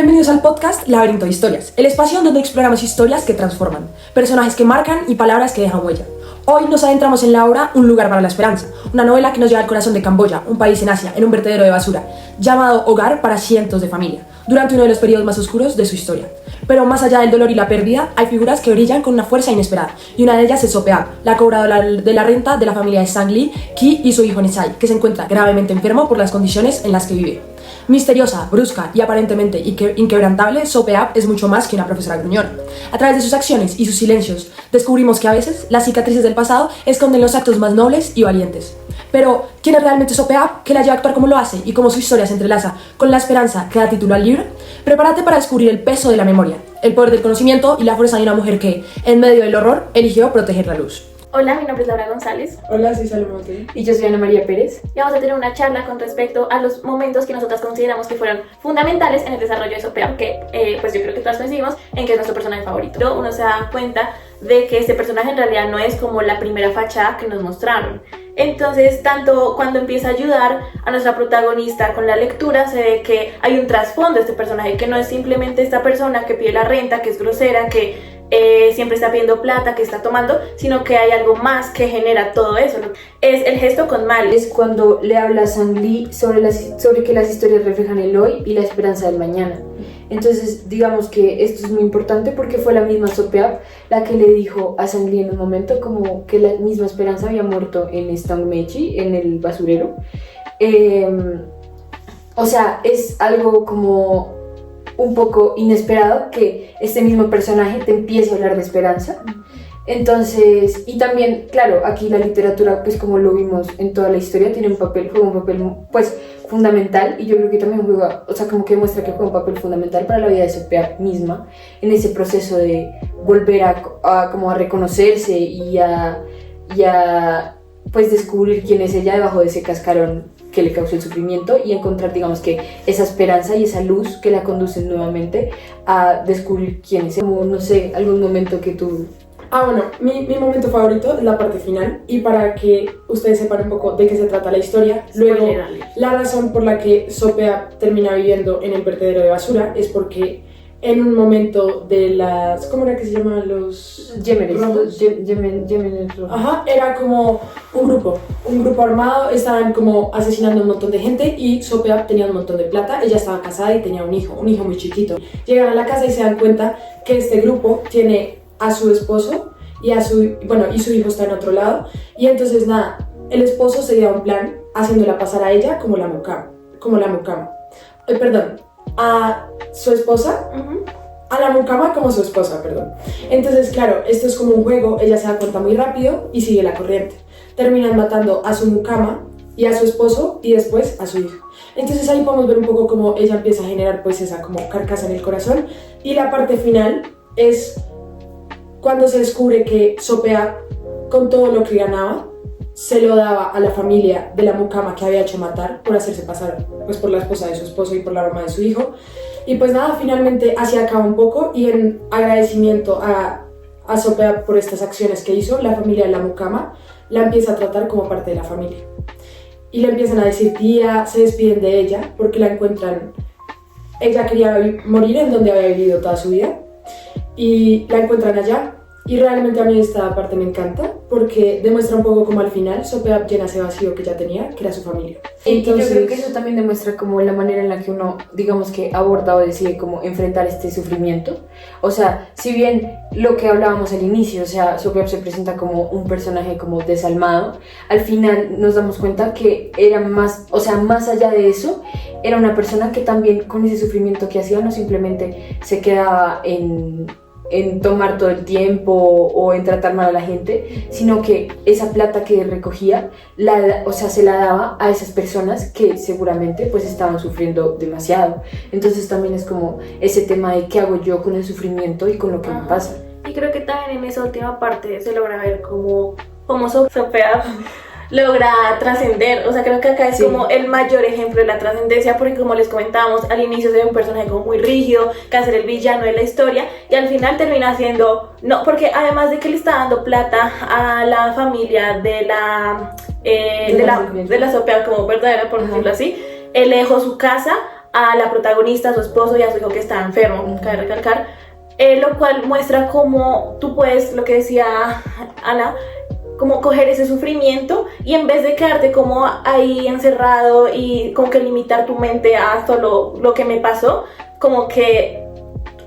Bienvenidos al podcast Laberinto de Historias, el espacio donde exploramos historias que transforman, personajes que marcan y palabras que dejan huella. Hoy nos adentramos en la obra Un lugar para la esperanza, una novela que nos lleva al corazón de Camboya, un país en Asia, en un vertedero de basura, llamado hogar para cientos de familias, durante uno de los periodos más oscuros de su historia. Pero más allá del dolor y la pérdida, hay figuras que brillan con una fuerza inesperada, y una de ellas es Sopeap, la cobradora de la renta de la familia de Sang Lee, Ki y su hijo Nesai, que se encuentra gravemente enfermo por las condiciones en las que vive. Misteriosa, brusca y aparentemente inquebrantable, Sopeap es mucho más que una profesora gruñona. A través de sus acciones y sus silencios, descubrimos que a veces las cicatrices del pasado esconden los actos más nobles y valientes. Pero, ¿quién es realmente Sopeap? ¿Qué la lleva a actuar como lo hace? ¿Y cómo su historia se entrelaza con la esperanza que da título al libro? Prepárate para descubrir el peso de la memoria, el poder del conocimiento y la fuerza de una mujer que, en medio del horror, eligió proteger la luz. Hola, mi nombre es Laura González. Hola, soy Salomón. Y yo soy Ana María Pérez. Y vamos a tener una charla con respecto a los momentos que nosotras consideramos que fueron fundamentales en el desarrollo de Sopeap, que pues yo creo que todas coincidimos en que es nuestro personaje favorito. Pero uno se da cuenta de que este personaje en realidad no es como la primera fachada que nos mostraron. Entonces, tanto cuando empieza a ayudar a nuestra protagonista con la lectura, se ve que hay un trasfondo de este personaje, que no es simplemente esta persona que pide la renta, que es grosera, que siempre está pidiendo plata, que está tomando, sino que hay algo más que genera todo eso. Es el gesto con mal. Es cuando le habla a Sang Lee sobre que las historias reflejan el hoy y la esperanza del mañana. Entonces, digamos que esto es muy importante porque fue la misma Sopeap la que le dijo a Sang Lee en un momento como que la misma esperanza había muerto en Stangmechi, en el basurero. O sea, es algo como un poco inesperado que este mismo personaje te empiece a hablar de esperanza. Entonces, y también, claro, aquí la literatura, pues como lo vimos en toda la historia, juega un papel pues fundamental, y yo creo que también juega, o sea, como que demuestra que juega un papel fundamental para la vida de Sopeap misma, en ese proceso de volver a reconocerse y a pues descubrir quién es ella debajo de ese cascarón que le causó el sufrimiento, y encontrar, digamos, que esa esperanza y esa luz que la conducen nuevamente a descubrir quién es. Como, no sé, algún momento que tú... Bueno, mi momento favorito es la parte final, y para que ustedes sepan un poco de qué se trata la historia, luego la razón por la que Sopeap termina viviendo en el vertedero de basura es porque en un momento de las... ¿cómo era que se llaman los...? Yemenes. Ajá, era como un grupo armado, estaban como asesinando a un montón de gente, y Sopeap tenía un montón de plata, ella estaba casada y tenía un hijo muy chiquito. Llegan a la casa y se dan cuenta que este grupo tiene a su esposo y su hijo está en otro lado, y entonces nada, el esposo se dio un plan haciéndola pasar a ella como la mucama, a su esposa, a la mucama como su esposa, perdón. Entonces, claro, esto es como un juego, ella se da cuenta muy rápido y sigue la corriente. Terminan matando a su mucama y a su esposo y después a su hijo. Entonces ahí podemos ver un poco cómo ella empieza a generar pues esa como carcasa en el corazón, y la parte final es cuando se descubre que Sopeap, con todo lo que ganaba, se lo daba a la familia de la mucama que había hecho matar por hacerse pasar pues por la esposa de su esposo y por la mamá de su hijo. Y pues nada, finalmente así acaba un poco, y en agradecimiento a Sopeap por estas acciones que hizo, la familia de la mucama la empieza a tratar como parte de la familia. Y le empiezan a decir tía, se despiden de ella porque la encuentran... Ella quería morir en donde había vivido toda su vida, y la encuentran allá. Y realmente a mí esta parte me encanta porque demuestra un poco como al final Sopeap llena ese vacío que ya tenía, que era su familia. Entonces, yo creo que eso también demuestra como la manera en la que uno, digamos, que aborda o decide como enfrentar este sufrimiento. O sea, si bien lo que hablábamos al inicio, o sea, Sopeap se presenta como un personaje como desalmado, al final nos damos cuenta que era más, o sea, más allá de eso, era una persona que también con ese sufrimiento que hacía no simplemente se quedaba en tomar todo el tiempo o en tratar mal a la gente, sino que esa plata que recogía, se la daba a esas personas que seguramente pues estaban sufriendo demasiado. Entonces también es como ese tema de qué hago yo con el sufrimiento y con lo que me pasa. Y creo que también en esa última parte se logra ver cómo Sopeap logra trascender. O sea, creo que acá es como el mayor ejemplo de la trascendencia, porque como les comentábamos, al inicio se ve un personaje como muy rígido, que hace el villano de la historia, y al final termina siendo, no, porque además de que le está dando plata a la familia de la Sopeap como verdadera, por decirlo así, él dejó su casa a la protagonista, a su esposo y a su hijo que está enfermo, cabe recalcar, lo cual muestra cómo tú puedes, lo que decía Ana, como coger ese sufrimiento y en vez de quedarte como ahí encerrado y como que limitar tu mente a solo lo que me pasó, como que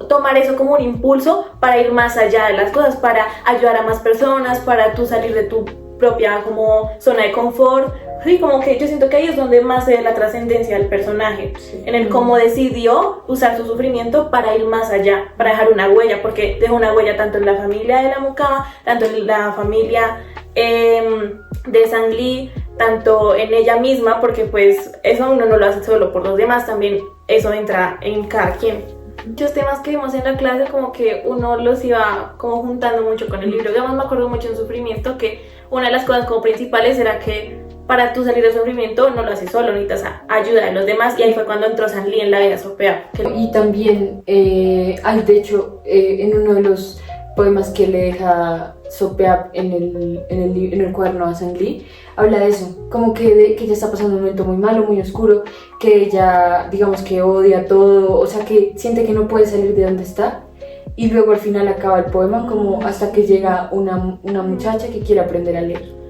tomar eso como un impulso para ir más allá de las cosas, para ayudar a más personas, para tú salir de tu propia como zona de confort. Sí, como que yo siento que ahí es donde más se ve la trascendencia del personaje, en el cómo decidió usar su sufrimiento para ir más allá, para dejar una huella, porque dejó una huella tanto en la familia de la mucama, tanto en la familia de Sang Lee, tanto en ella misma, porque pues eso uno no lo hace solo por los demás, también eso entra en cada quien. Muchos temas que vimos en la clase como que uno los iba como juntando mucho con el libro. Digamos, me acuerdo mucho en Sufrimiento que una de las cosas como principales era que para tú salir del sufrimiento no lo haces solo, necesitas ayuda de los demás, y ahí fue cuando entró Sang Lee en la vida Sopea. Y también hay de hecho en uno de los poemas que le deja Sopea en el cuaderno a Sang Lee, habla de eso, como que ella está pasando un momento muy malo, muy oscuro, que ella digamos que odia todo, o sea que siente que no puede salir de donde está, y luego al final acaba el poema como hasta que llega una muchacha que quiere aprender a leer.